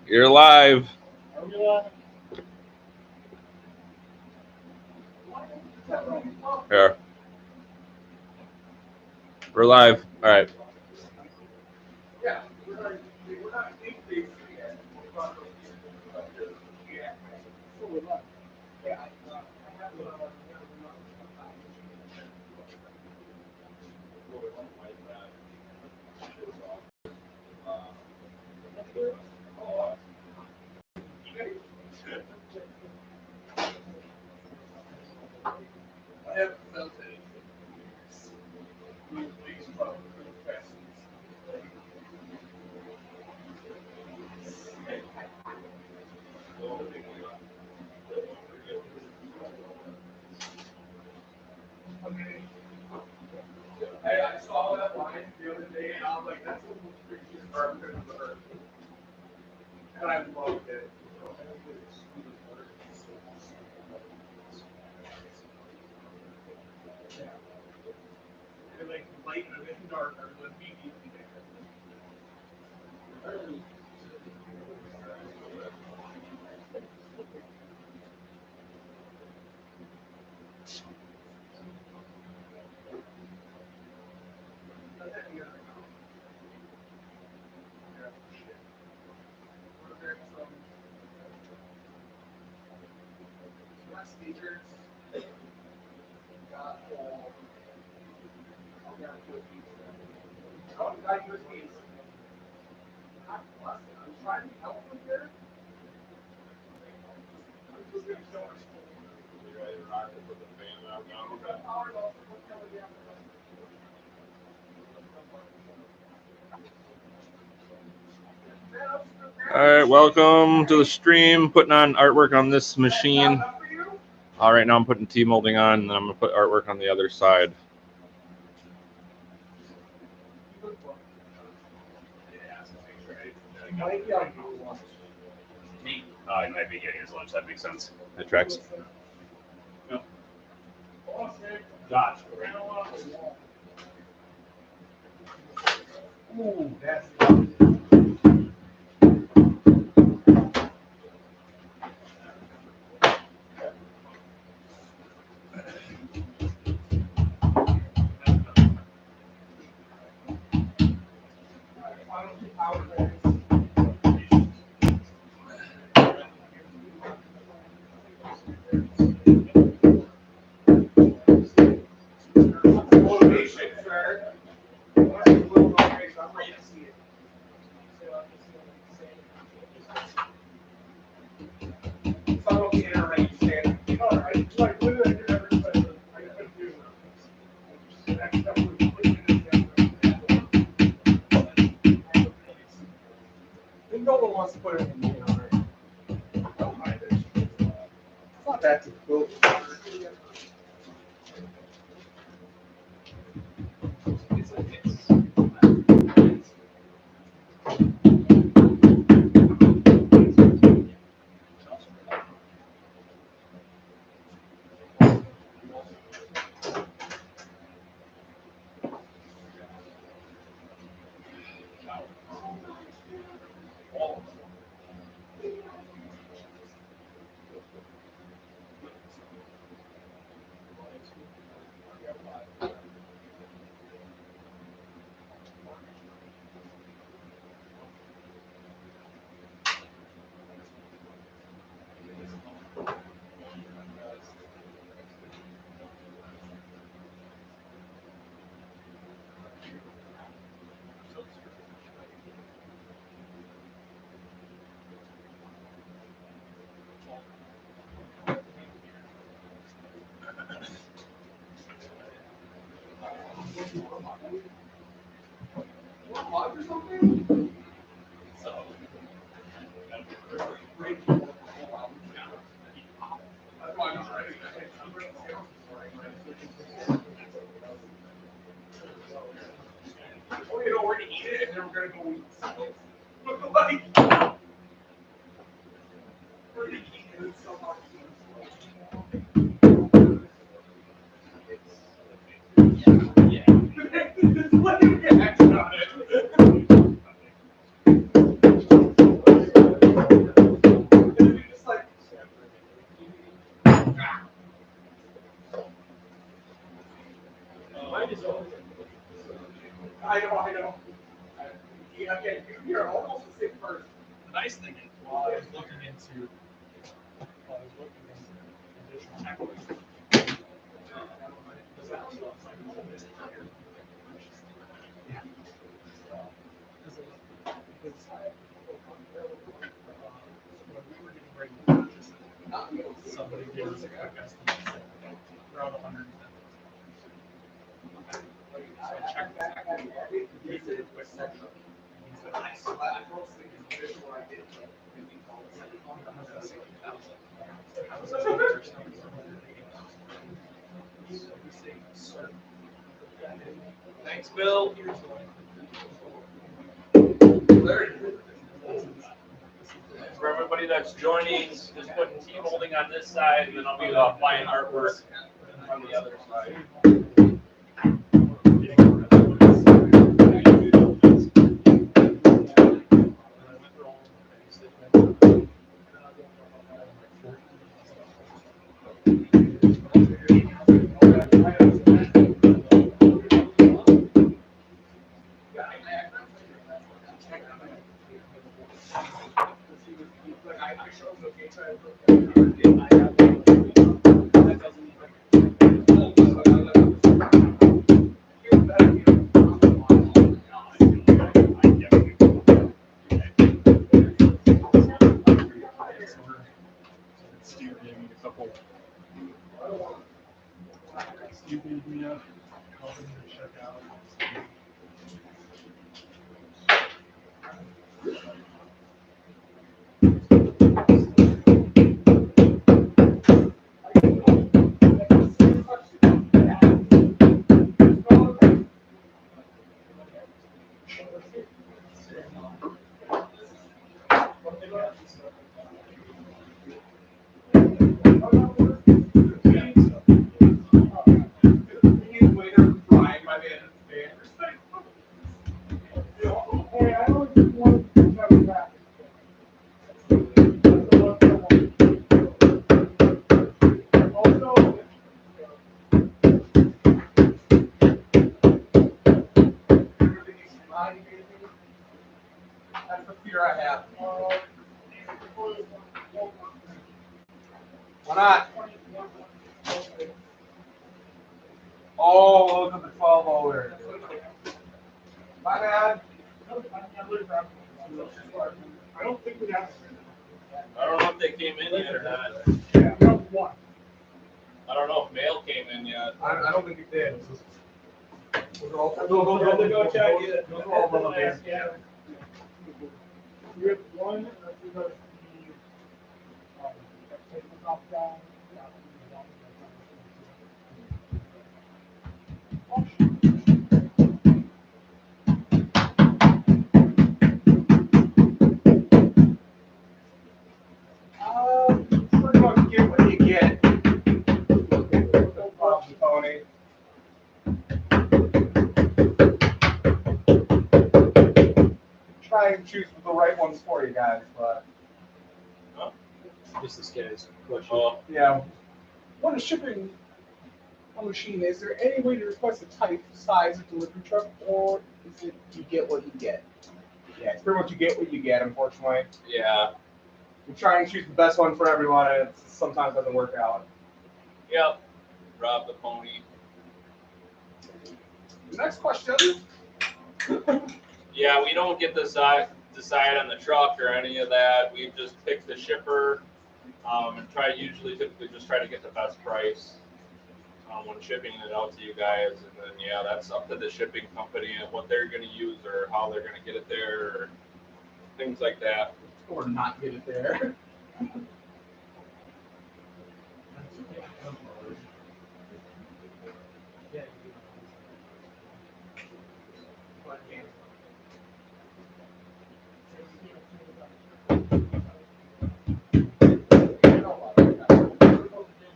You're live. Here. We're live. All right. I saw that line the other day, and I was like, "That's the most craziest part I've ever heard." And I loved it. Like light and dark are the immediately different. Speakers. Oh, got USBs. I'm trying to help them here. I'm just going to show us. You guys are not going to put the fan out now? All right, welcome to the stream. Putting on artwork on this machine. All right, now I'm putting T-molding on, and then I'm going to put artwork on the other side. He might be getting his lunch. That makes sense. That tracks. No. Josh. Ooh, that's motivation, sir. I'm ready to see it. So I'm looking at it right standing. You know, I like literally did everything I could do. No one wants to put it in the right? Don't mind it. It's not that difficult. Oh, you know, we're gonna eat it and then we're gonna go eat something. Like, we're gonna eat it and so much. Yeah. It's like a reaction on it. Okay, you're almost the same person. The nice thing is, while I was looking into additional equity, this actually looks like a little bit higher than Yeah. because when we were getting ready to purchase it, somebody gave us a quick estimate around 110. So I checked this equity. He did a quick picture. He said, nice. Thanks, Bill. For everybody that's joining, just putting T-molding on this side, and then I'll be applying artwork on the other side. Steve gave me a couple. Steve gave me a couple to check out. That's the fear I have. Why not? Oh, look at the 12 over. My bad. I don't think we have. I don't know if they came in yet or not. Yeah, we have one. I don't know if mail came in yet. I don't think it did. Those are all. Go check it. Those are all relevant. Yeah. We have one. Tabletop down. Pretty much get what you get. Tony. Try and choose the right ones for you guys, but Just this guy's question. Oh, yeah. When shipping a machine, is there any way to request a type, size of delivery truck, or is it you get what you get? Yeah, it's pretty much you get what you get, unfortunately. yeah. We try and choose the best one for everyone, and it sometimes doesn't work out. Yep. Rob the pony. Next question. Yeah, we don't get to decide on the truck or any of that. We just pick the shipper and typically just try to get the best price when shipping it out to you guys. And then, yeah, that's up to the shipping company and what they're going to use or how they're going to get it there or things like that. Or not get it there.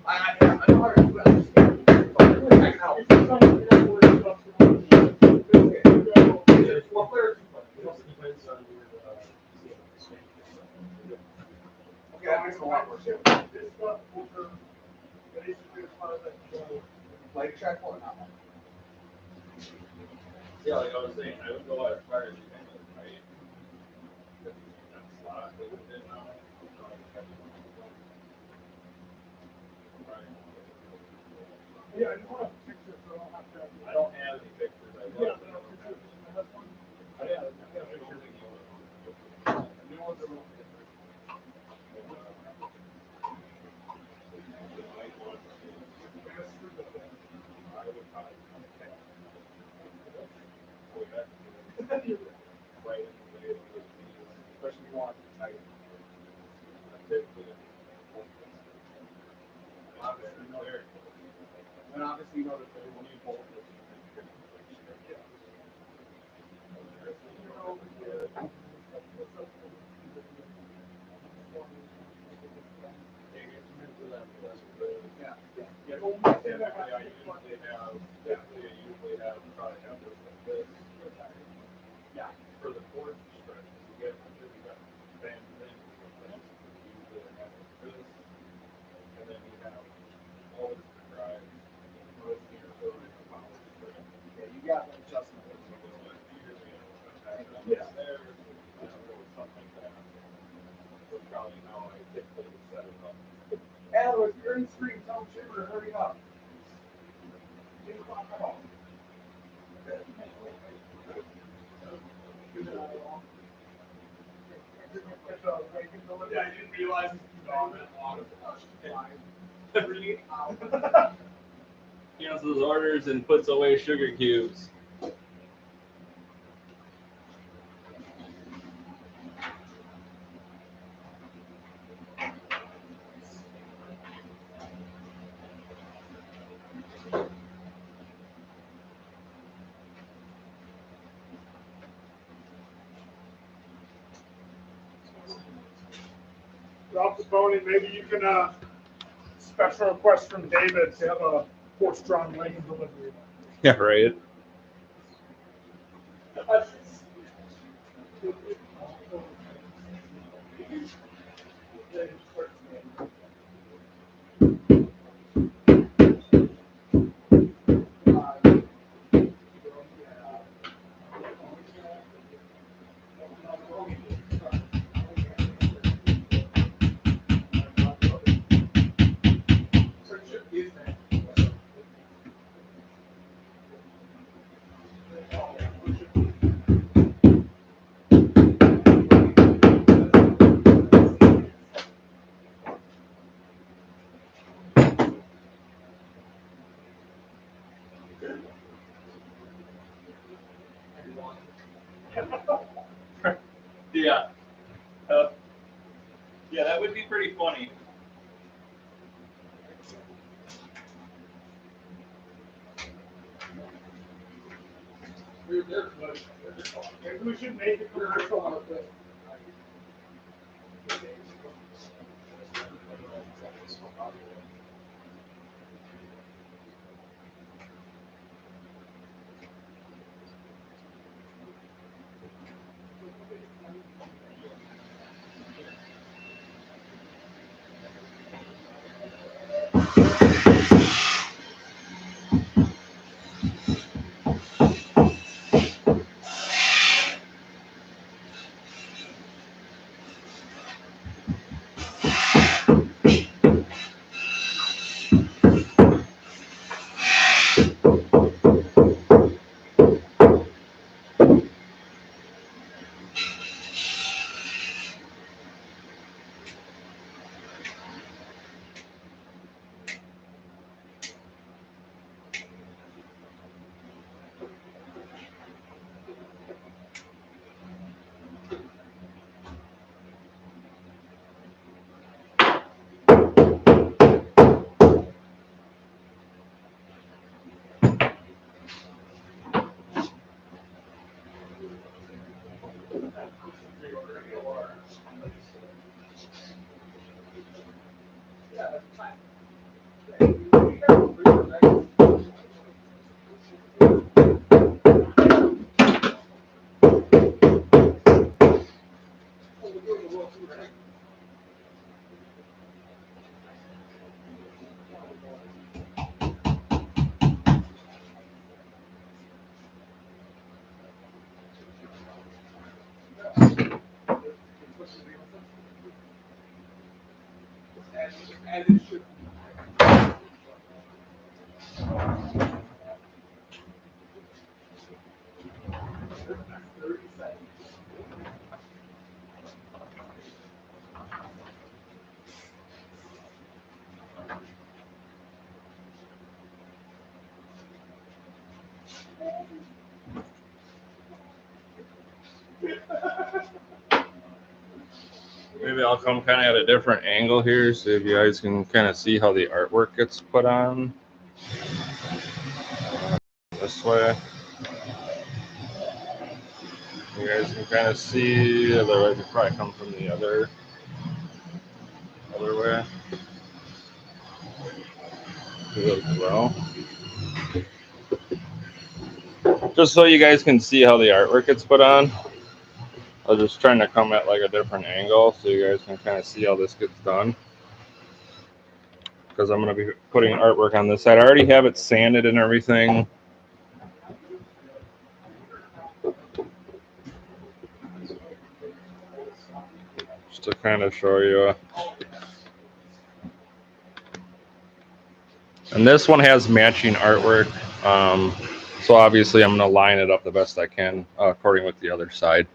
I know how to do it. I can help. Okay, that makes a lot more sense. Light check or not? Yeah, like I was saying, I would go as far as you can, right? Yeah, I just want a picture so I don't have to. I don't have any pictures. I Yeah, don't. but no pictures. I have one. I have pictures. New ones are really different. Pass through the thing. I would probably On the cat. go back to right in the way of the Especially if you want it tight. obviously no air. And obviously, you know that when you bolt it. Yeah. Yeah, Well, typically I usually have product numbers like this. Yeah. For the fourth stretch, you get band in, usually I have this, and then you have all the different drives, most here, so like a power stretch. Yeah, you got an adjustment. Yeah. There, something like that. So probably how I typically would set it up. Alex, you're in screen. Tell Shimmer, hurry up. 8 o'clock at all. Yeah, I didn't realize it's gone that long. 3 hours. Cancels orders and puts away sugar cubes. Drop the phone and maybe you can, special request from David to have a horse-drawn wagon delivery. Yeah, right. Yeah. Yeah, that would be pretty funny. Maybe we should make a commercial out of it. as it should be. Maybe I'll come kind of at a different angle here so if you guys can kind of see how the artwork gets put on. This way. You guys can kind of see, otherwise it probably come from the other way. Well, just so you guys can see how the artwork gets put on. I was just trying to come at like a different angle so you guys can kind of see how this gets done. Because I'm going to be putting artwork on this side. I already have it sanded and everything. Just to kind of show you. And this one has matching artwork. So obviously I'm going to line it up the best I can according with the other side.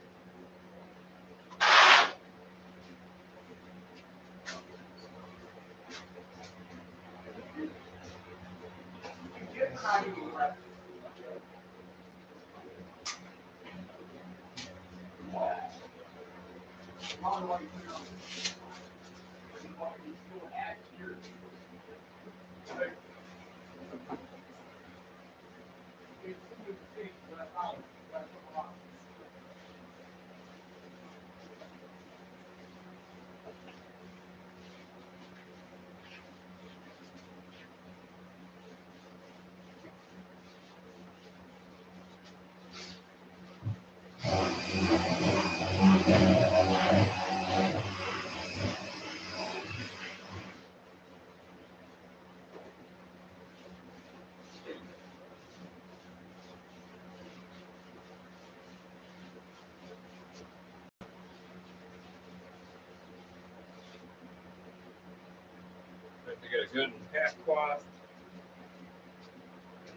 To get a good pack cloth,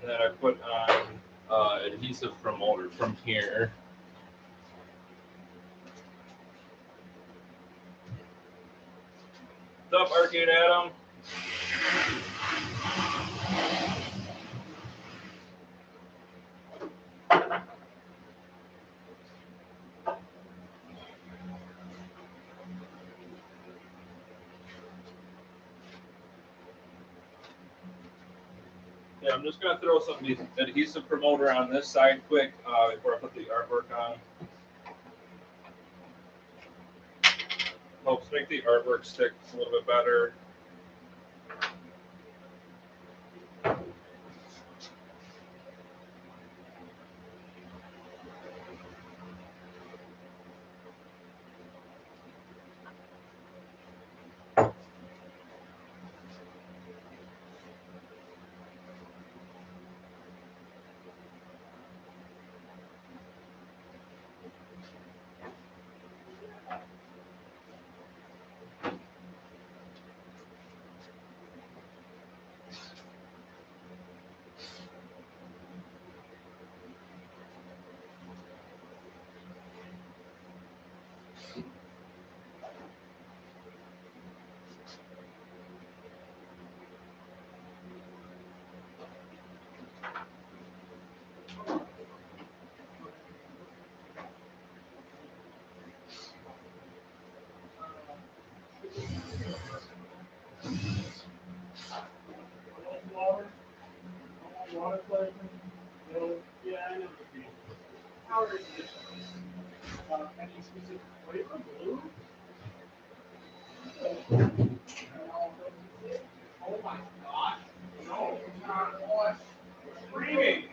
and then I put on adhesive promoter from here. What's up, Arcade Adam? Yeah, I'm just gonna throw some adhesive promoter on this side quick before I put the artwork on. Helps make the artwork stick a little bit better. Any specific flavor? Blue? Oh my gosh. No, it's not what? Screaming.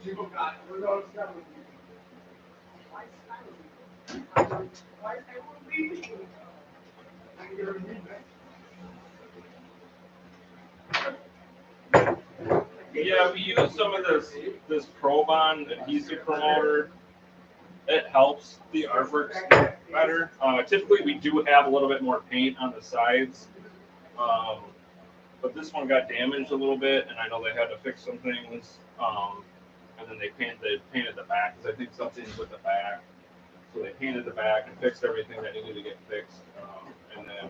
People got we're going to start with you. Why I will leave you? I'm going to read that. Yeah, we use some of this Probon adhesive promoter. it helps the artwork better. Typically, we do have a little bit more paint on the sides, but this one got damaged a little bit, and I know they had to fix some things. And then they painted the back because I think something's with the back. So they painted the back and fixed everything that needed to get fixed. And then,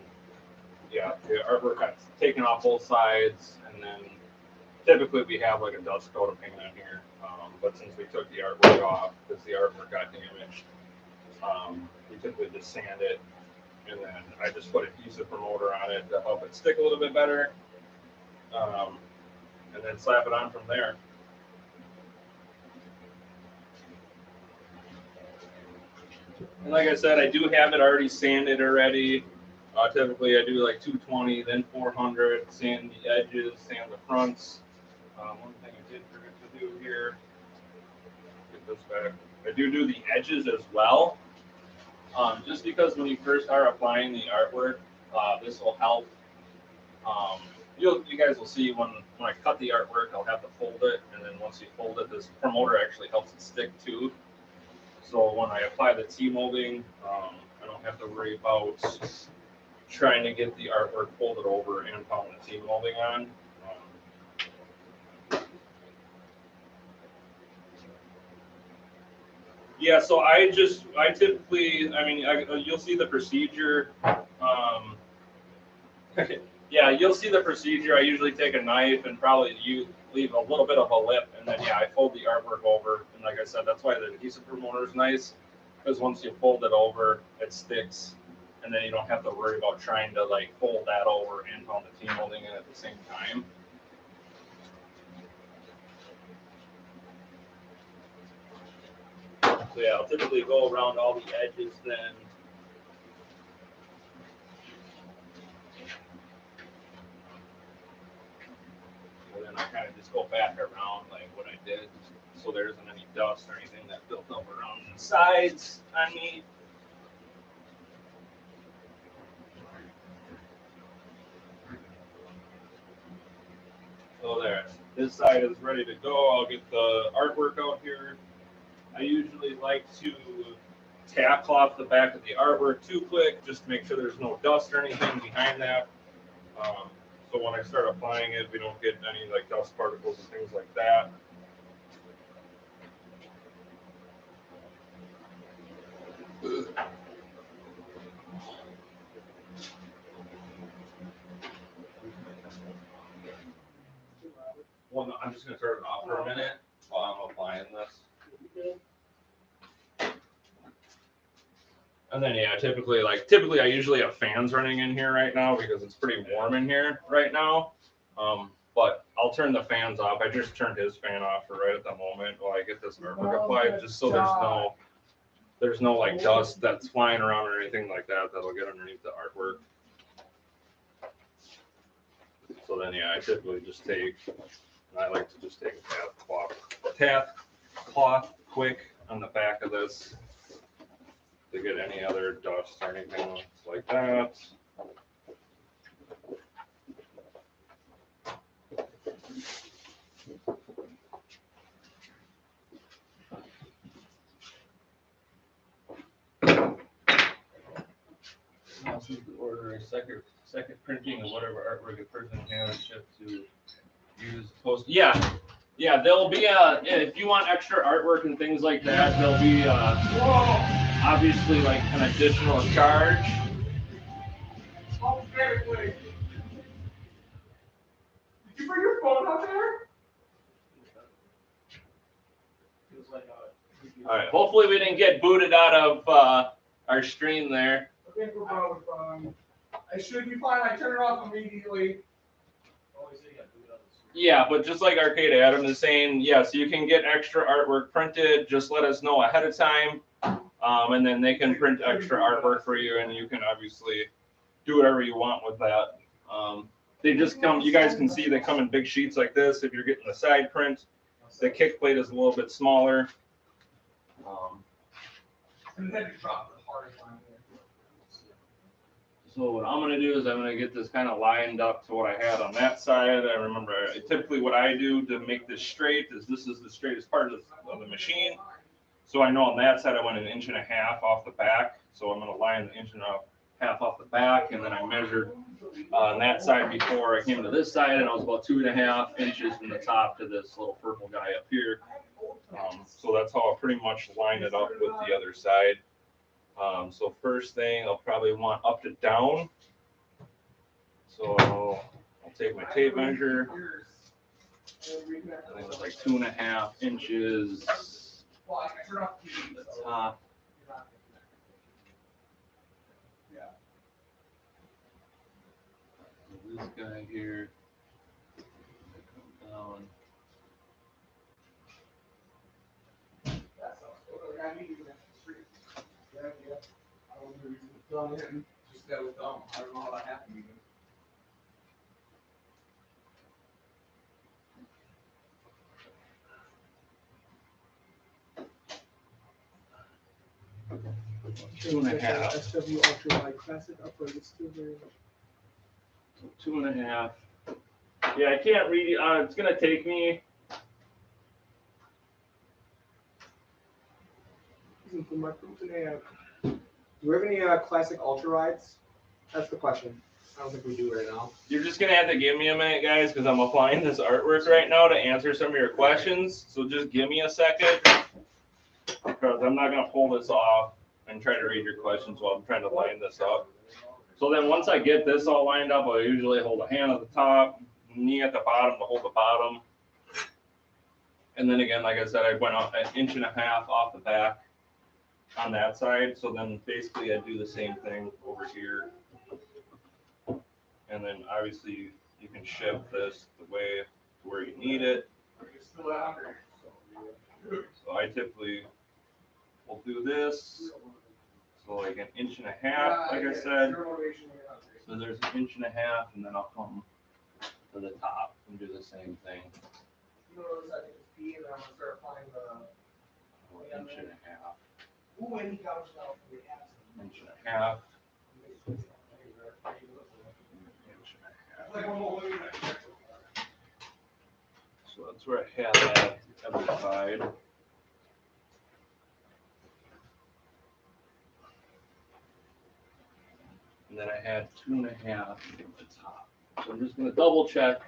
yeah, the artwork got taken off both sides, and then typically we have like a dust coat of paint on here. But since we took the artwork off because the artwork got damaged, we typically just sand it, and then I just put adhesive promoter on it to help it stick a little bit better, and then slap it on from there. And like I said, I do have it already sanded already. Typically, I do like 220, then 400, sand the edges, sand the fronts. One thing I did forget to do here, get this back. I do the edges as well, just because when you first start applying the artwork, this will help. You guys will see when I cut the artwork, I'll have to fold it, and then once you fold it, this promoter actually helps it stick too. So when I apply the T-molding, I don't have to worry about trying to get the artwork folded over and pound the T-molding on. Yeah, so I typically, you'll see the procedure. Yeah, you'll see the procedure. I usually take a knife and probably leave a little bit of a lip, and then I fold the artwork over. And like I said, that's why the adhesive promoter is nice, because once you fold it over, it sticks, and then you don't have to worry about trying to like fold that over and pound the T-molding in at the same time. So yeah, I'll typically go around all the edges then. And then I kind of just go back around like what I did, so there isn't any dust or anything that built up around the sides on me. So there, this side is ready to go. I'll get the artwork out here. I usually like to tap cloth the back of the artwork too quick, just to make sure there's no dust or anything behind that. So when I start applying it, we don't get any like dust particles and things like that. Well, no, I'm just going to turn it off for a minute while I'm applying this. And then yeah, typically I usually have fans running in here right now because it's pretty warm in here right now. But I'll turn the fans off. I just turned his fan off for right at the moment while I get this artwork applied, just so there's no like dust that's flying around or anything like that that'll get underneath the artwork. So then yeah, I typically just I like to just take a tap cloth quick on the back of this to get any other dust or anything like that. Also, order a second printing of whatever artwork a person has shipped to use post. Yeah, there'll be if you want extra artwork and things like that, there'll be obviously like an additional charge. Did you bring your phone out there? All right. Hopefully we didn't get booted out of our stream there. I think we're probably fine. I should be fine. I turn it off immediately. Yeah, but just like Arcade Adam is saying, yes, you can get extra artwork printed. Just let us know ahead of time, and then they can print extra artwork for you, and you can obviously do whatever you want with that. They just come. You guys can see they come in big sheets like this. If you're getting the side print, the kick plate is a little bit smaller. And then you drop the hardest line here. So what I'm going to do is I'm going to get this kind of lined up to what I had on that side. I remember typically what I do to make this straight is this is the straightest part of the machine. So I know on that side I went 1.5 inches off the back. So I'm going to line 1.5 inches off the back, and then I measured on that side before I came to this side, and I was about 2.5 inches from the top to this little purple guy up here. So that's how I'll pretty much line it up with the other side. So first thing, I'll probably want up to down. So I'll take my tape measure. I think it's like 2.5 inches at the top. This guy here, down. Just that was dumb. I don't know how that happened even. Two and a half. SW Ultralight Classic upright is still very much. So 2.5. Yeah, I can't read it. It's gonna take me. For my 2.5. Do we have any classic ultra rides? That's the question. I don't think we do right now. You're just gonna have to give me a minute, guys, because I'm applying this artwork right now to answer some of your questions. So just give me a second, because I'm not gonna pull this off and try to read your questions while I'm trying to line this up. So then once I get this all lined up, I usually hold a hand at the top, knee at the bottom to hold the bottom. And then again, like I said, I went off 1.5 inches off the back on that side. So then basically I do the same thing over here. And then obviously you can shift this the way to where you need it. So I typically will do this. So like 1.5 inches, like I said. So there's 1.5 inches, and then I'll come to the top and do the same thing. 1.5 inches. 1.5 inches. So that's where I had that other side. And then I had 2.5 at the top. So I'm just going to double check.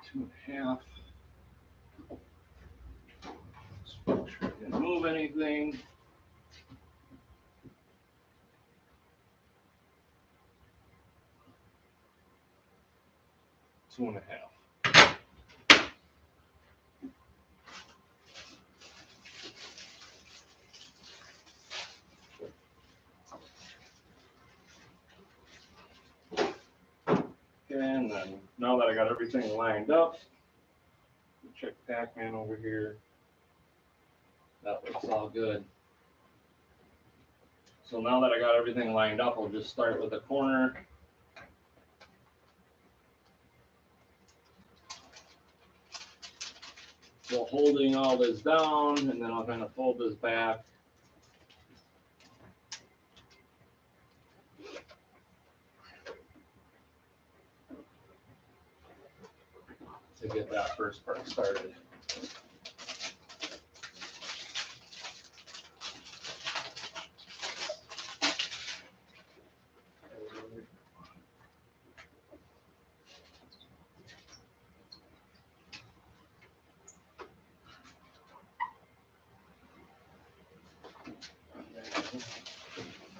Two and a half. Just make sure I didn't move anything. Two and a half. And then now that I got everything lined up, check Pac-Man over here. That looks all good. So now that I got everything lined up, I'll just start with the corner. So holding all this down, and then I'll kind of fold this back. To get that first part started.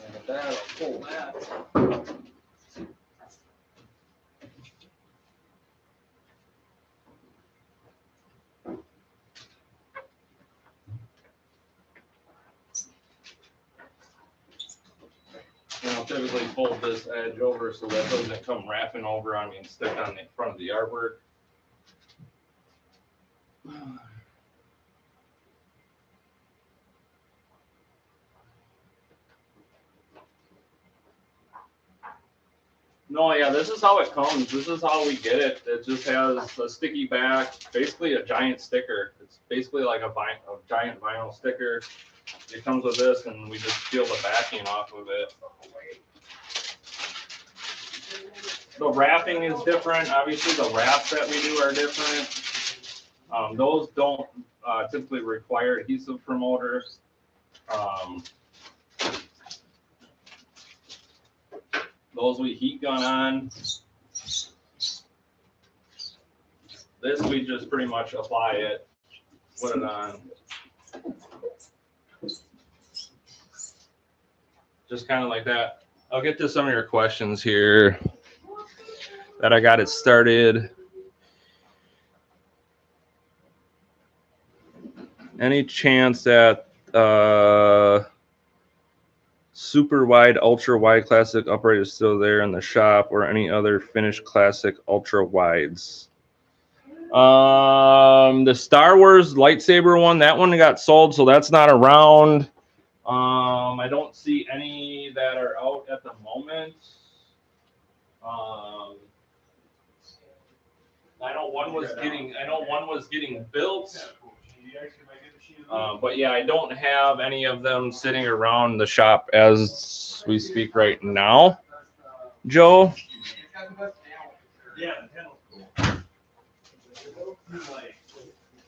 And with that, I'll pull that. And I'll typically fold this edge over so that doesn't come wrapping over on me and stick on the front of the artwork. No, yeah, this is how it comes. This is how we get it. It just has a sticky back, basically a giant sticker. It's basically like a giant vinyl sticker. It comes with this, and we just peel the backing off of it. The wrapping is different. Obviously, the wraps that we do are different. Those don't typically require adhesive promoters. Those we heat gun on. This we just pretty much apply it, put it on. Just kind of like that. I'll get to some of your questions here that I got it started. Any chance that super wide, ultra wide classic upright is still there in the shop, or any other finished classic ultra wides? The Star Wars lightsaber one, that one got sold, so that's not around. I don't see any that are out at the moment. I know one was getting built. But yeah, I don't have any of them sitting around the shop as we speak right now. Joe? Yeah, the panel's cool. It's like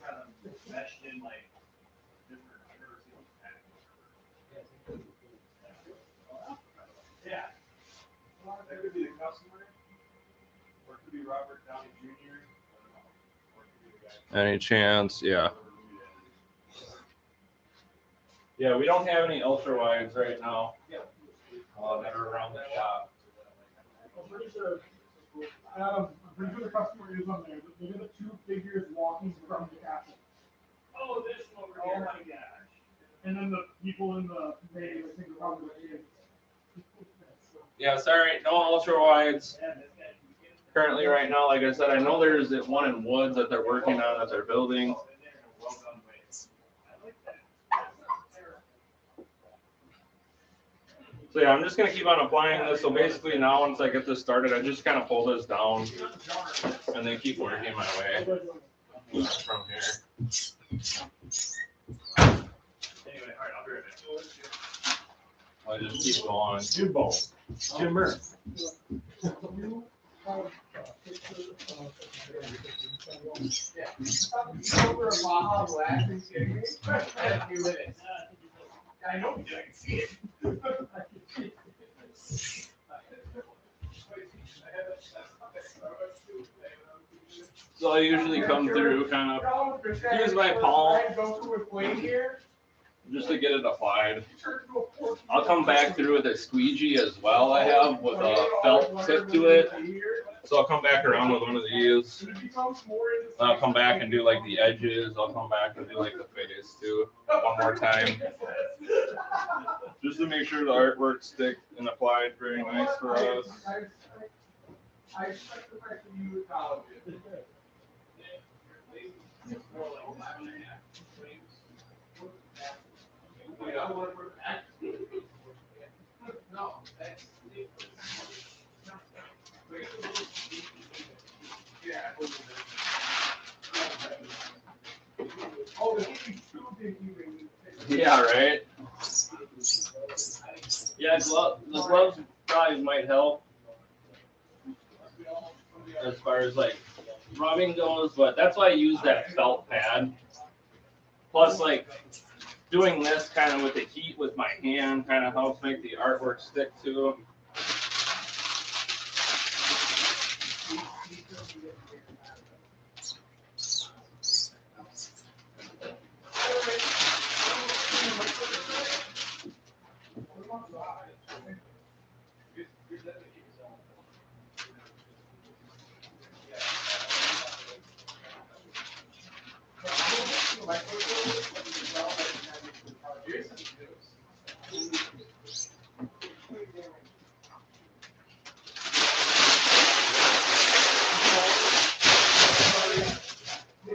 kind of meshed in like different. Yeah. That could be the customer, or it could be Robert Downey Jr. Or it could be the guy. Any chance? Yeah. Yeah, we don't have any ultra wides right now that are around the shop. I'm pretty sure the customer is on there. Look at the two figures walking from the castle. Oh, this one over here. Oh my gosh. And then the people in the name, I think, are probably the kids. Yeah, sorry, no ultra wides currently right now. Like I said, I know there's one in Woods that they're working on, that they're building. So yeah, I'm just gonna keep on applying this. So basically now, once I get this started, I just kind of pull this down and then keep working my way from here. Anyway, all right, I'll be right back. I just keep going. Jimbo. Jimmer. I know, I can see it. So I usually come through kind of use my palm just to get it applied. I'll come back through with a squeegee as well. I have with a felt tip to it. So I'll come back around with one of these. I'll come back and do like the edges. I'll come back and do like the face too. One more time. Just to make sure the artwork stick and applied very nice for us. I expect the fact that you college. No, that's yeah, right? Yeah, the gloves probably might help as far as like rubbing goes, but that's why I use that felt pad. Plus, like doing this kind of with the heat with my hand kind of helps make the artwork stick too.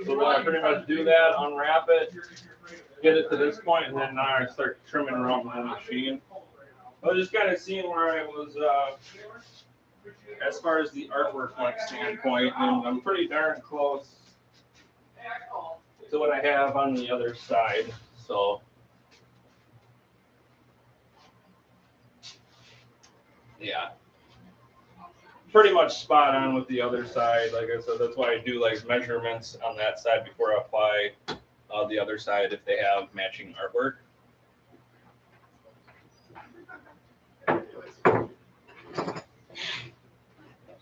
So I pretty much do that, unwrap it, get it to this point, and then now I start trimming around my machine. I was just kind of seeing where I was as far as the artwork like standpoint, and I'm pretty darn close to what I have on the other side. So yeah. pretty much spot on with the other side. Like I said, that's why I do like measurements on that side before I apply the other side if they have matching artwork.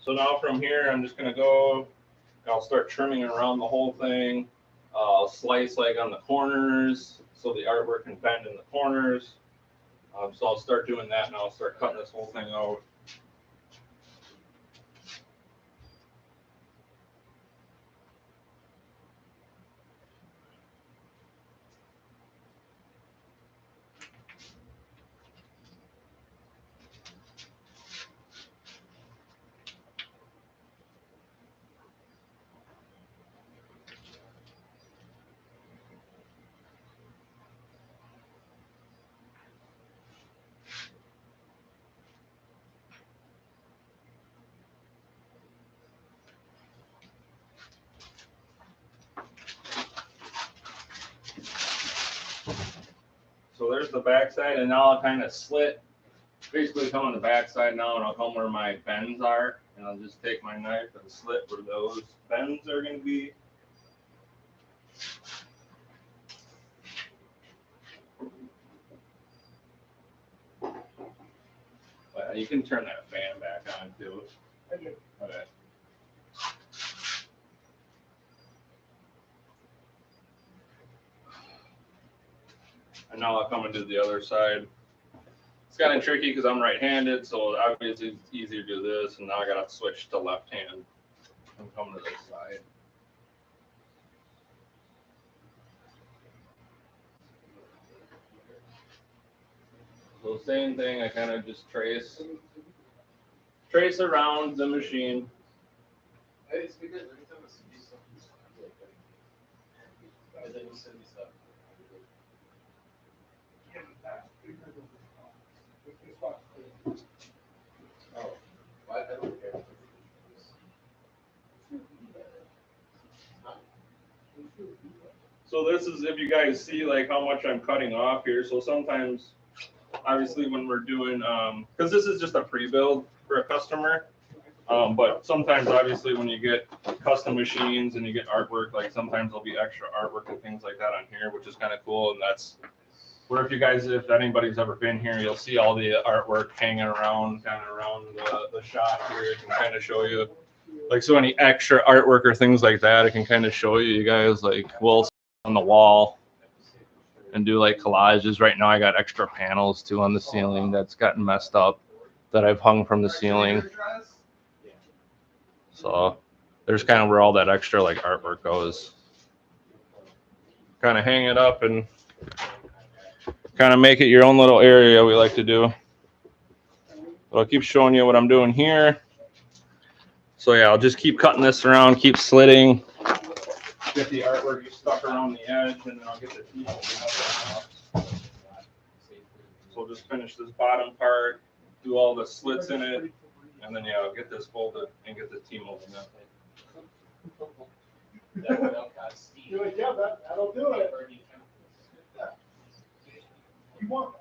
So now from here, I'm just gonna go, I'll start trimming around the whole thing. I'll slice like on the corners so the artwork can bend in the corners. So I'll start doing that and I'll start cutting this whole thing out. So there's the back side, and now I'll kind of slit, basically come on the back side now, and I'll come where my bends are, and I'll just take my knife and slit where those bends are going to be. You can turn that fan back on too. Okay. And now I'll come and do the other side. It's kind of tricky because I'm right-handed, so obviously it's easier to do this, and now I got to switch to left hand. I'm coming to this side. So same thing, I kind of just trace around the machine. So this is if you guys see like how much I'm cutting off here. So sometimes, obviously when we're doing, because this is just a pre-build for a customer, but sometimes obviously when you get custom machines and you get artwork, like sometimes there'll be extra artwork and things like that on here, which is kind of cool. And that's where if anybody's ever been here, you'll see all the artwork hanging around, kind of around the shop here. It can kind of show you, like, so any extra artwork or things like that, it can kind of show you guys, like, we'll on the wall and do like collages. Right now I got extra panels too on the ceiling that's gotten messed up that I've hung from the ceiling. So there's kind of where all that extra like artwork goes. Kind of hang it up and kind of make it your own little area, we like to do. But I'll keep showing you what I'm doing here. So yeah, I'll just keep cutting this around, keep slitting. Get the artwork stuck around the edge, and then I'll get the teeth open. So we'll just finish this bottom part, do all the slits in it, and then yeah, I'll get this folded and get the team open up. You're like, yeah, that'll do it. You want that,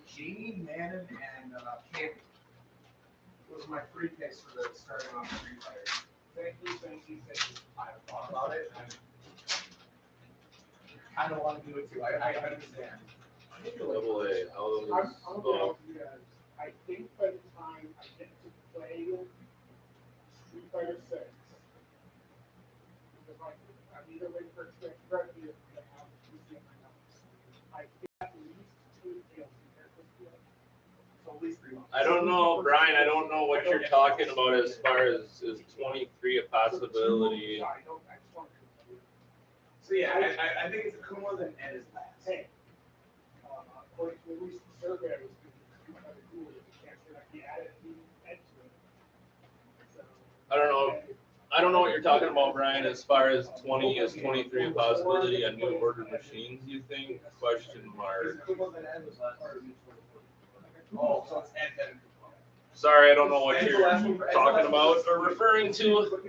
Jamie, Mannon, and Campy was my free picks for the starting off Street Fighter. Thank you. I thought about it. And I kind of want to do it too. I understand. Double A. I'm gonna help you guys. I think by the time I get to play Street Fighter 6, because I'm either waiting for expansion revenue or I'm gonna have a PC in my house. I think at least 2 deals compared to the other. So at least 3 months. I don't know, Brian. I don't know what you're talking about as far as is 23 a possibility. So yeah, I think it's a Kuma than Ed is last. Hey, according to a recent survey, I was thinking kind of cool if you can't say like the added Ed to it. So, I don't know. I don't know what you're talking about, Brian, as far as 20 is 23 a possibility on new ordered machines, you think? Question mark. Oh, so it's and then. Sorry, I don't know what you're talking about or referring to.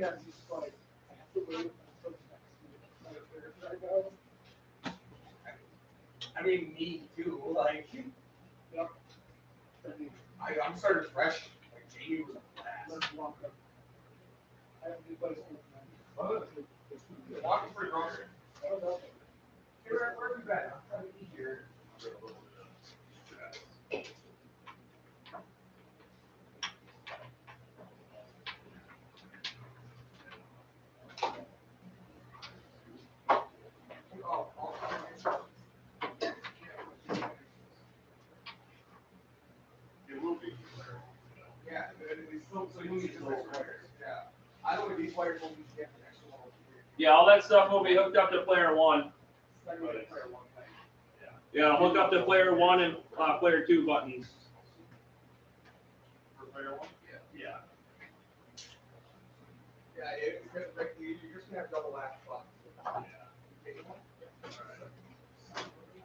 I mean, me too. Like, I'm starting fresh. Like, Jamie was last. Walking for grocery. Where are you at? I'm trying to be here. It will be. Yeah, so you need to wires. Yeah. I don't know if these wires will be get the extra one. Yeah, all that stuff will be hooked up to player 1. Yeah, hook up to player 1 and player 2 buttons. For player one? Yeah. Yeah, it's gonna break the, you're just gonna have double lash buttons.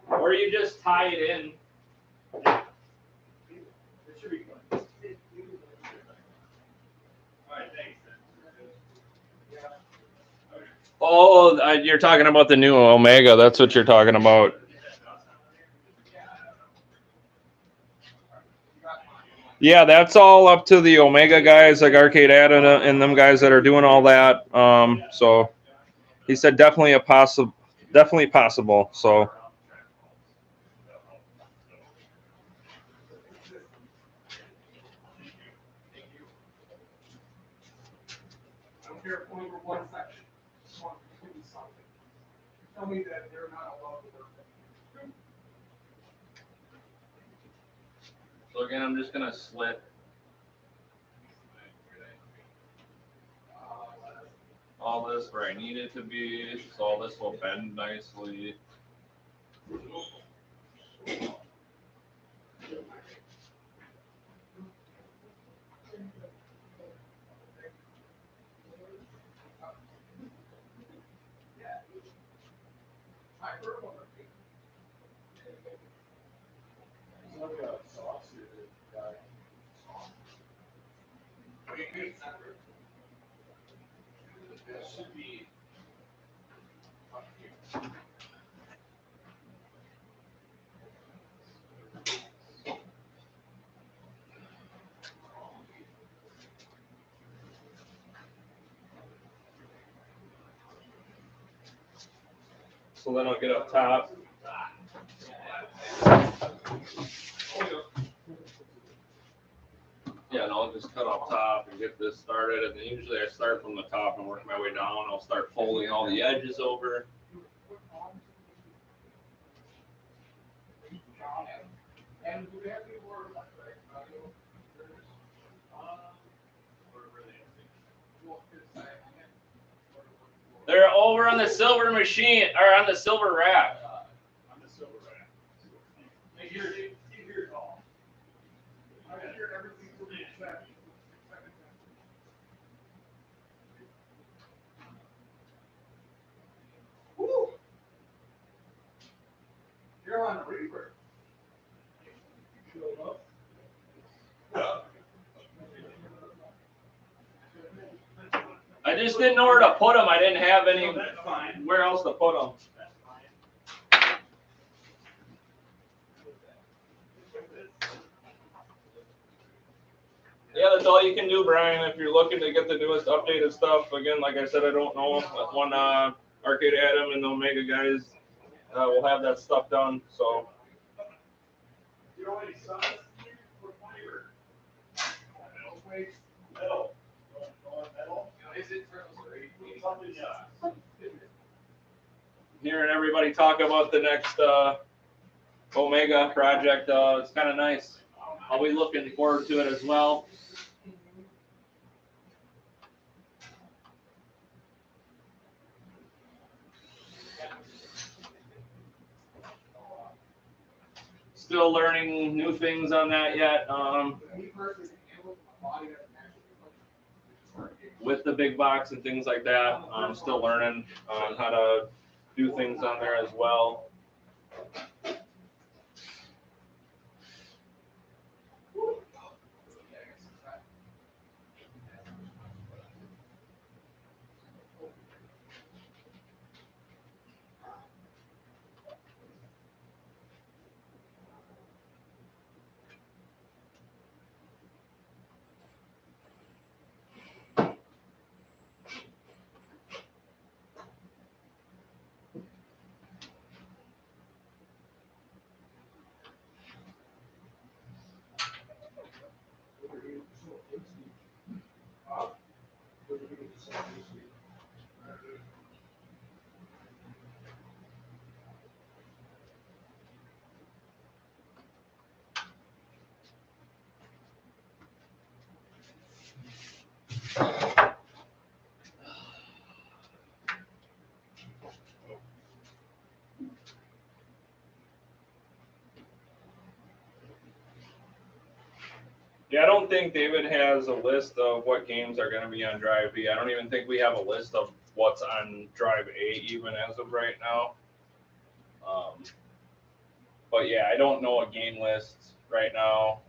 Or you just tie it in. It should be good. Alright, thanks. Oh, you're talking about the new Omega. That's what you're talking about. Yeah, that's all up to the Omega guys, like Arcade Ad and them guys that are doing all that. So he said definitely possible. So I don't care if only for one section. Just want to give me something. Tell me that they're not allowed to work. So again, I'm just gonna slit all this where I need it to be, so all this will bend nicely. Should be. So then I'll get up top. Yeah, and I'll just cut up top and get this started. And then usually I start from the top and work my way down. I'll start folding all the edges over. And do we have any more like They're over on the silver machine, or on the silver rack. On the silver rack. Here's all. I hear everything will be set. Woo! You're on a reaper. I just didn't know where to put them. I didn't have any That's fine. where else to put them. That's fine. Yeah, that's all you can do, Brian, if you're looking to get the newest updated stuff. Again, like I said, I don't know when Arcade Adam and the Omega guys will have that stuff done. So You know any size for fiber? Metal plates? Metal. Metal? Is it Something, yeah. hearing everybody talk about the next Omega project, it's kind of nice. I'll be looking forward to it as well. Still learning new things on that yet. with the big box and things like that. I'm still learning on how to do things on there as well. Yeah, I don't think David has a list of what games are going to be on Drive B. I don't even think we have a list of what's on Drive A even as of right now. But yeah, I don't know a game list right now.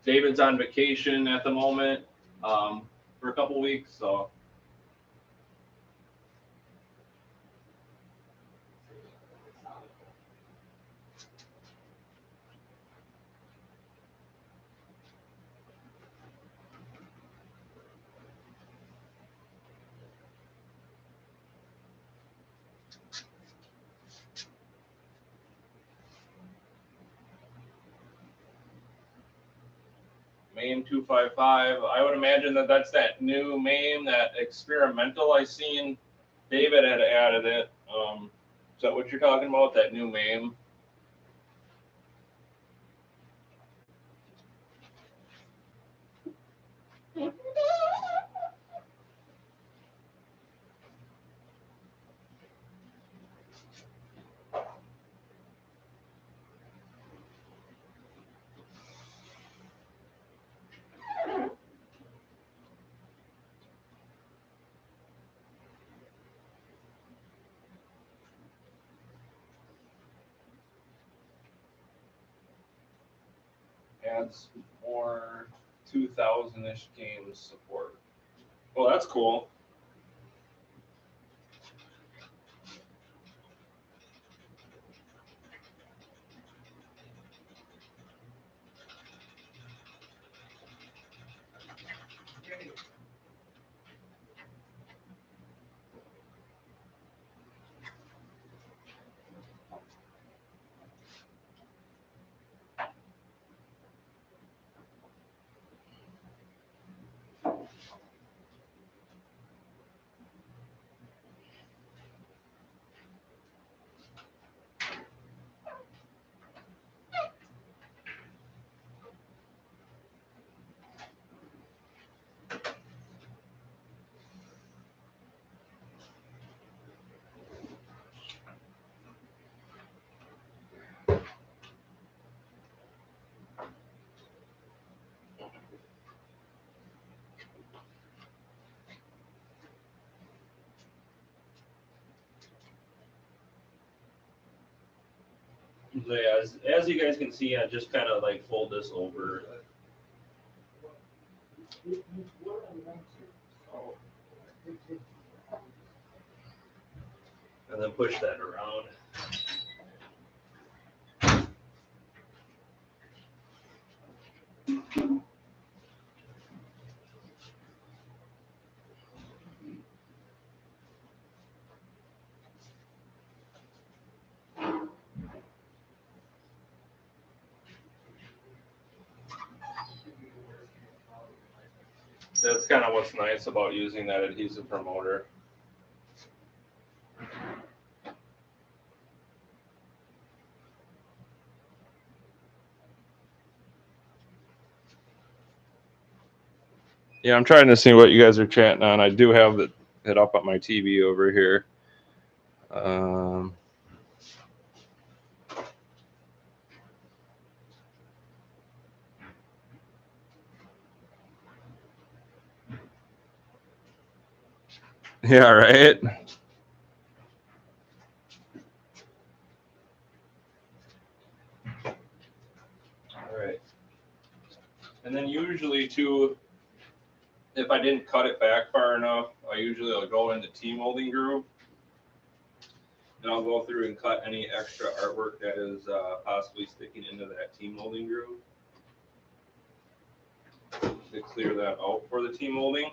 David's on vacation at the moment for a couple weeks, so. MAME 255. I would imagine that that's that new MAME, that experimental I seen. David had added it. Is that what you're talking about? That new MAME? Adds more 2000-ish games support. Well, that's cool. So yeah, as you guys can see, I just kind of like fold this over. And then push that around. That's kind of what's nice about using that adhesive promoter. Yeah, I'm trying to see what you guys are chatting on. I do have it up on my TV over here. Yeah, right. All right. And then usually too, if I didn't cut it back far enough, I usually will go into T-molding groove, and I'll go through and cut any extra artwork that is possibly sticking into that T-molding groove to clear that out for the T-molding.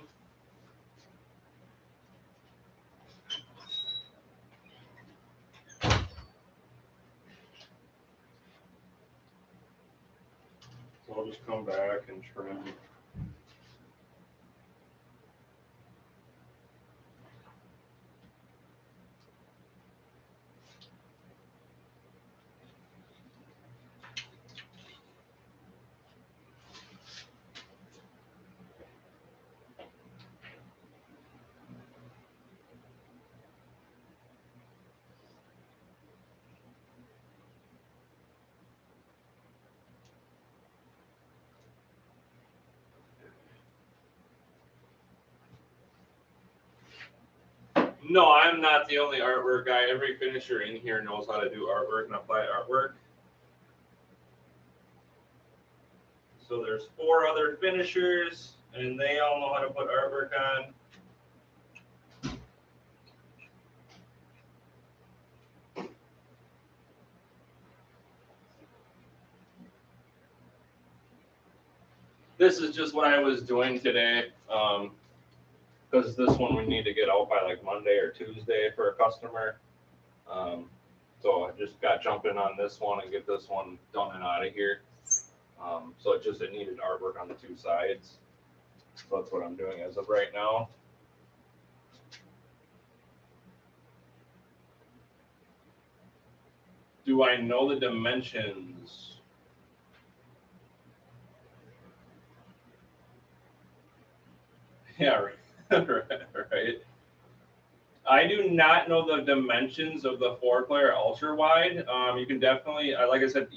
So I'll just come back and trim. No, I'm not the only artwork guy. Every finisher in here knows how to do artwork and apply artwork. So there's 4 other finishers, and they all know how to put artwork on. This is just what I was doing today, because this one we need to get out by like Monday or Tuesday for a customer. So I just got jumping on this one and get this one done and out of here. So it needed artwork on the 2 sides. So that's what I'm doing as of right now. Do I know the dimensions? Yeah, right. I do not know the dimensions of the 4-player ultra wide. You can definitely, like I said,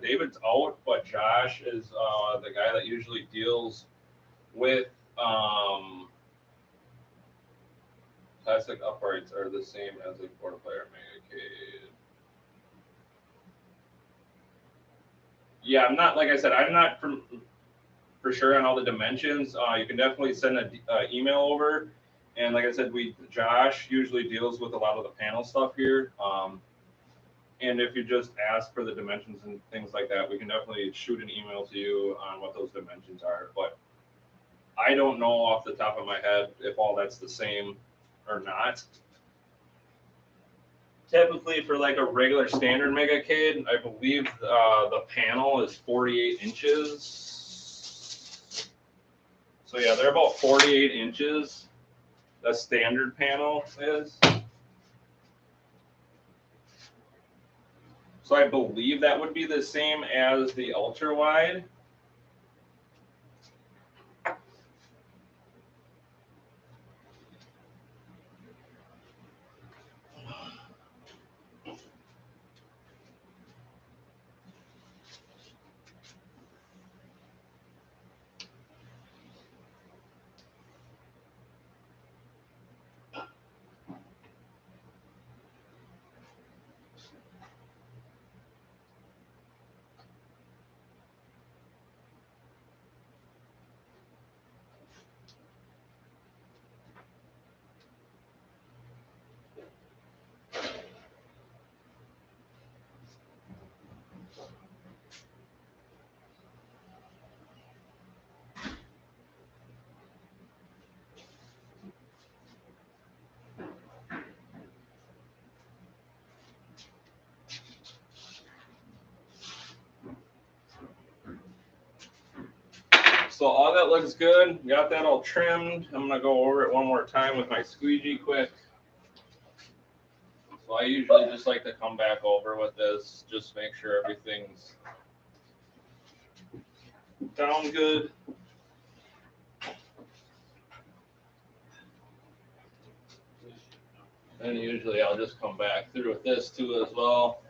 David's out, but Josh is the guy that usually deals with classic uprights are the same as a 4-player Megacade. Yeah, I'm not, like I said, I'm not for sure on all the dimensions. You can definitely send an email over. And like I said, Josh usually deals with a lot of the panel stuff here. And if you just ask for the dimensions and things like that, we can definitely shoot an email to you on what those dimensions are. But I don't know off the top of my head if all that's the same or not. Typically for like a regular standard Megacade, I believe the panel is 48 inches. So yeah, they're about 48 inches. The standard panel is. So I believe that would be the same as the ultra wide. So all that looks good. Got that all trimmed. I'm gonna go over it one more time with my squeegee quick. So I usually just like to come back over with this, just make sure everything's down good. And usually I'll just come back through with this too as well.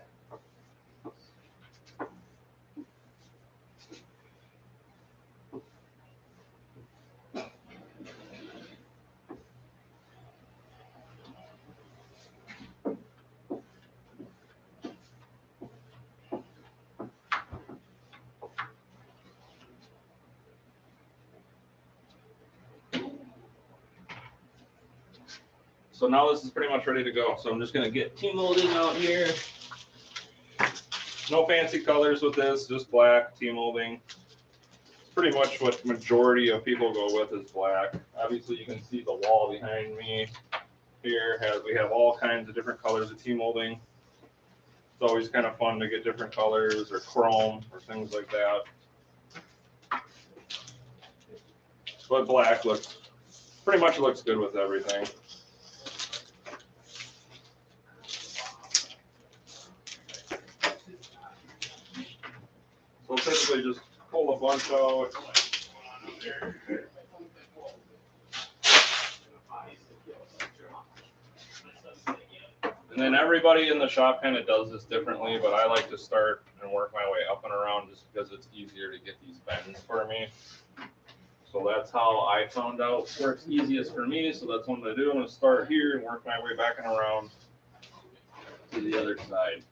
So now this is pretty much ready to go. So I'm just gonna get T-molding out here. No fancy colors with this, just black T-molding. Pretty much what majority of people go with is black. Obviously you can see the wall behind me here. We have all kinds of different colors of T-molding. It's always kind of fun to get different colors or chrome or things like that. But black looks, pretty much looks good with everything. So typically just pull a bunch out. And then everybody in the shop kind of does this differently, but I like to start and work my way up and around just because it's easier to get these bends for me. So that's how I found out works easiest for me. So that's what I'm gonna do. I'm gonna start here and work my way back and around to the other side.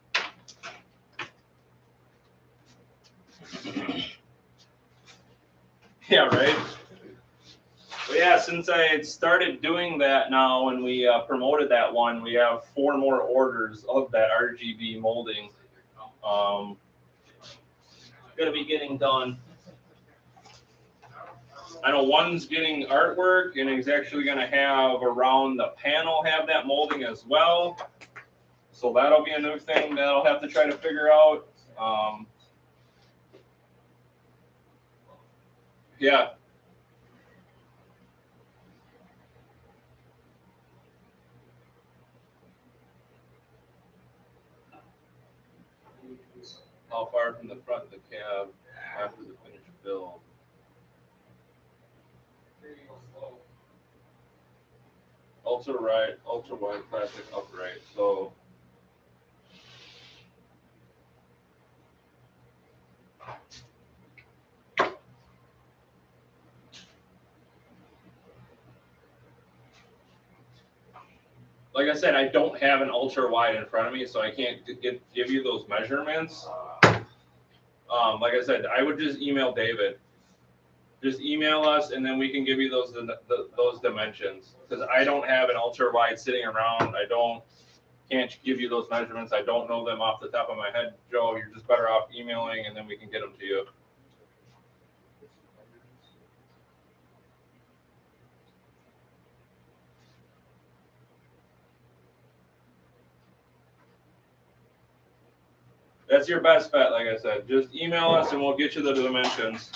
Yeah, right. But yeah, since I had started doing that now and we promoted that one, we have 4 more orders of that RGB molding. Gonna be getting done. I know one's getting artwork and he's actually gonna have around the panel have that molding as well. So that'll be a new thing that I'll have to try to figure out. Yeah. How far from the front of the cab after the finished build? Ultra wide classic upright. So like I said, I don't have an ultra wide in front of me, so I can't give you those measurements. Like I said, I would just email David. Just email us, and then we can give you those dimensions. Because I don't have an ultra wide sitting around. Can't give you those measurements. I don't know them off the top of my head, Joe. You're just better off emailing, and then we can get them to you. That's your best bet, like I said. Just email us, and we'll get you the dimensions.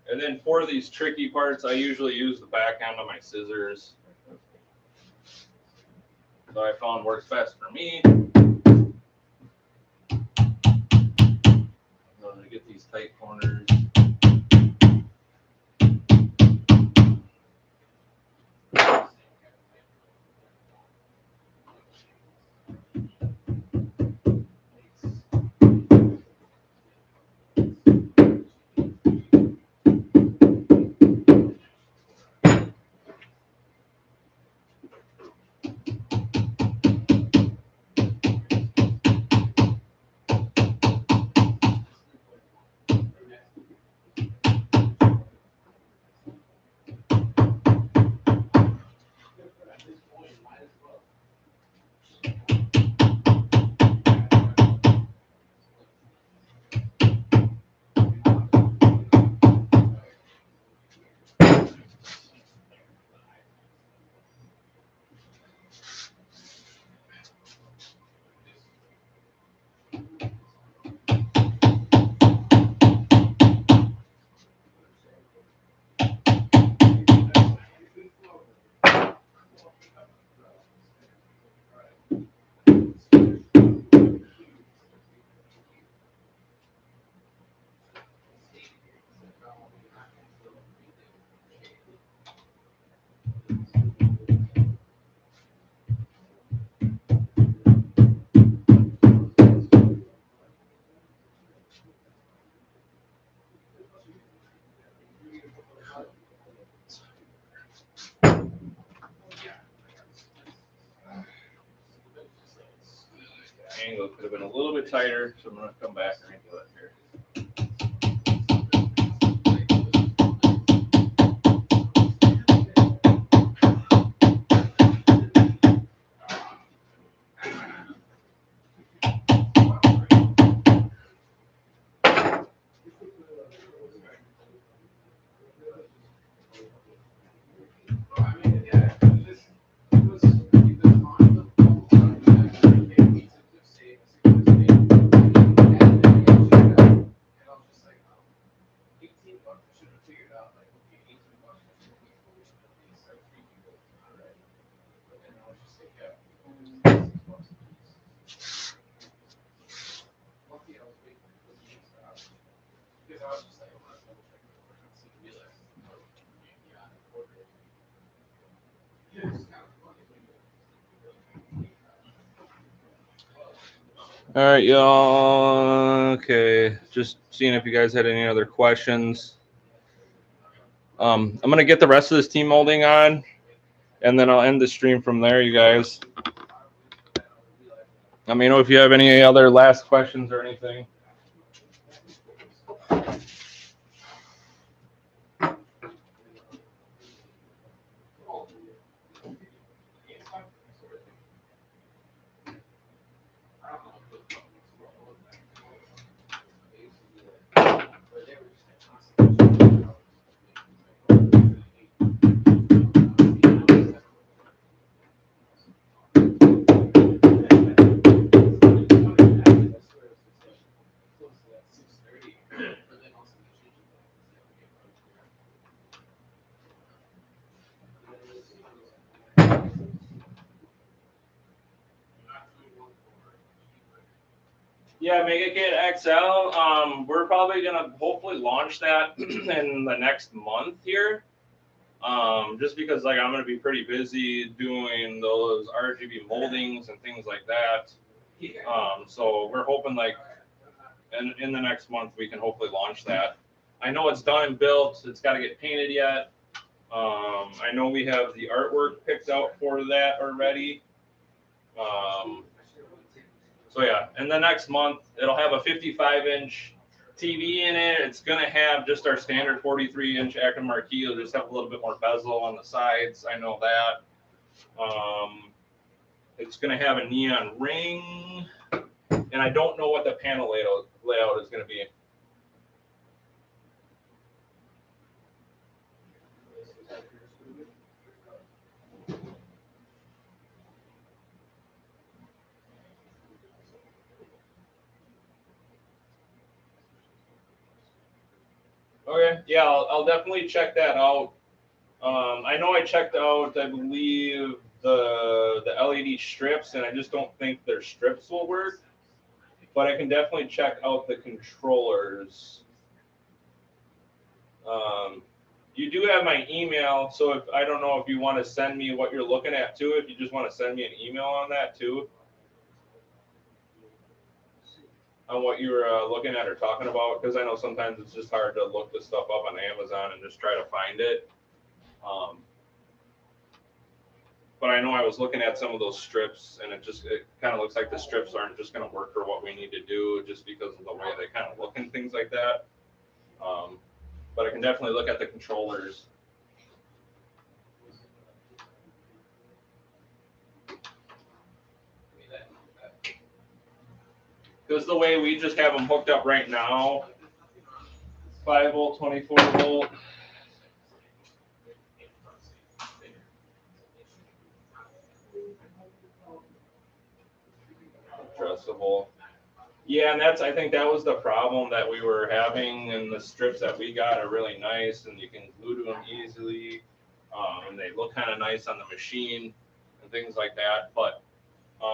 And then for these tricky parts, I usually use the back end of my scissors. So I found works best for me. I'm going to get these tight corners. have been a little bit tighter, so I'm going to come back and do it here. All right, y'all. Okay, just seeing if you guys had any other questions. I'm gonna get the rest of this team molding on, and then I'll end the stream from there, you guys. Let me know if you have any other last questions or anything. Yeah, Mega Kit XL. We're probably gonna hopefully launch that in the next month here. Just because like I'm gonna be pretty busy doing those RGB moldings and things like that. So we're hoping like in the next month we can hopefully launch that. I know it's done and built. It's got to get painted yet. I know we have the artwork picked out for that already. So yeah, in the next month, it'll have a 55-inch TV in it. It's gonna have just our standard 43-inch active marquee. It'll just have a little bit more bezel on the sides. I know that. It's gonna have a neon ring, and I don't know what the panel layout is gonna be. Okay, yeah, I'll definitely check that out. I know I checked out, I believe, the LED strips, and I just don't think their strips will work. But I can definitely check out the controllers. You do have my email, so if I don't know if you want to send me what you're looking at too, if you just want to send me an email on that too, on what you're looking at or talking about, because I know sometimes it's just hard to look this stuff up on Amazon and just try to find it. But I know I was looking at some of those strips, and it kind of looks like the strips aren't just going to work for what we need to do, just because of the way they kind of look and things like that. But I can definitely look at the controllers. Because the way we just have them hooked up right now, 5 volt, 24 volt. Addressable. Yeah, and I think that was the problem that we were having, and the strips that we got are really nice, and you can glue to them easily, and they look kind of nice on the machine and things like that. But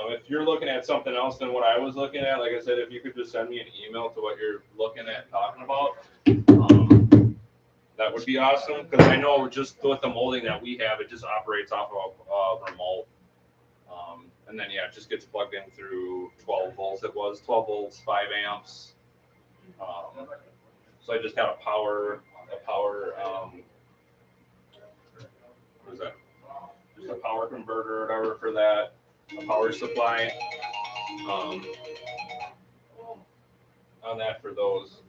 if you're looking at something else than what I was looking at, like I said, if you could just send me an email to what you're looking at talking about, that would be awesome, because I know just with the molding that we have, it just operates off of a remote. And then, yeah, it just gets plugged in through 12 volts. It was 12 volts, 5 amps. So I just got a power, what is that? Just a power converter or whatever for that, a power supply. on that for those.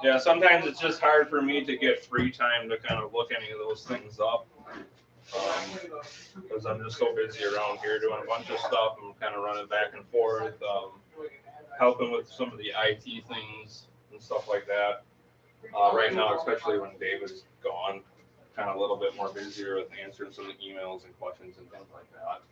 Yeah, sometimes it's just hard for me to get free time to kind of look any of those things up. Because I'm just so busy around here doing a bunch of stuff. I'm kind of running back and forth, helping with some of the IT things and stuff like that. Right now, especially when David's gone, kind of a little bit more busier with answering some of the emails and questions and things like that.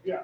Yeah.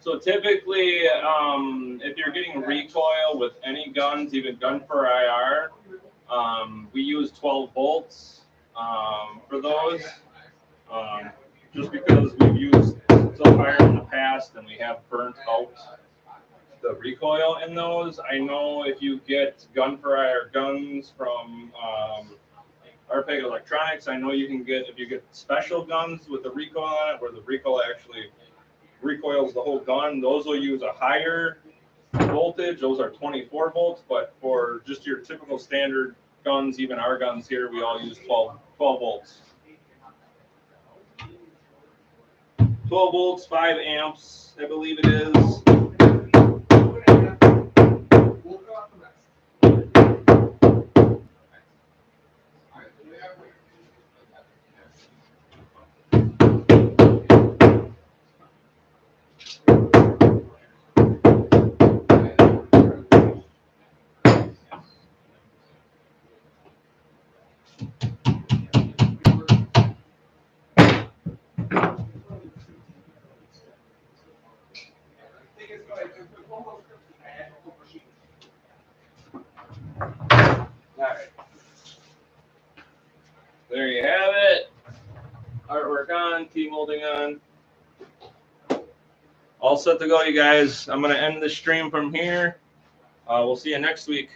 So typically, if you're getting recoil with any guns, even gun for IR, we use 12 volts for those. Just because we've used some fire in the past and we have burnt out the recoil in those. I know if you get gun for IR guns from RPEG Electronics, I know you can get, if you get special guns with the recoil on it, where the recoil actually recoils the whole gun, those will use a higher voltage. Those are 24 volts, but for just your typical standard guns, even our guns here, we all use 12 volts. 12 volts, 5 amps, I believe it is. there you have it. Artwork on, key molding on. All set to go, you guys. I'm going to end the stream from here. We'll see you next week.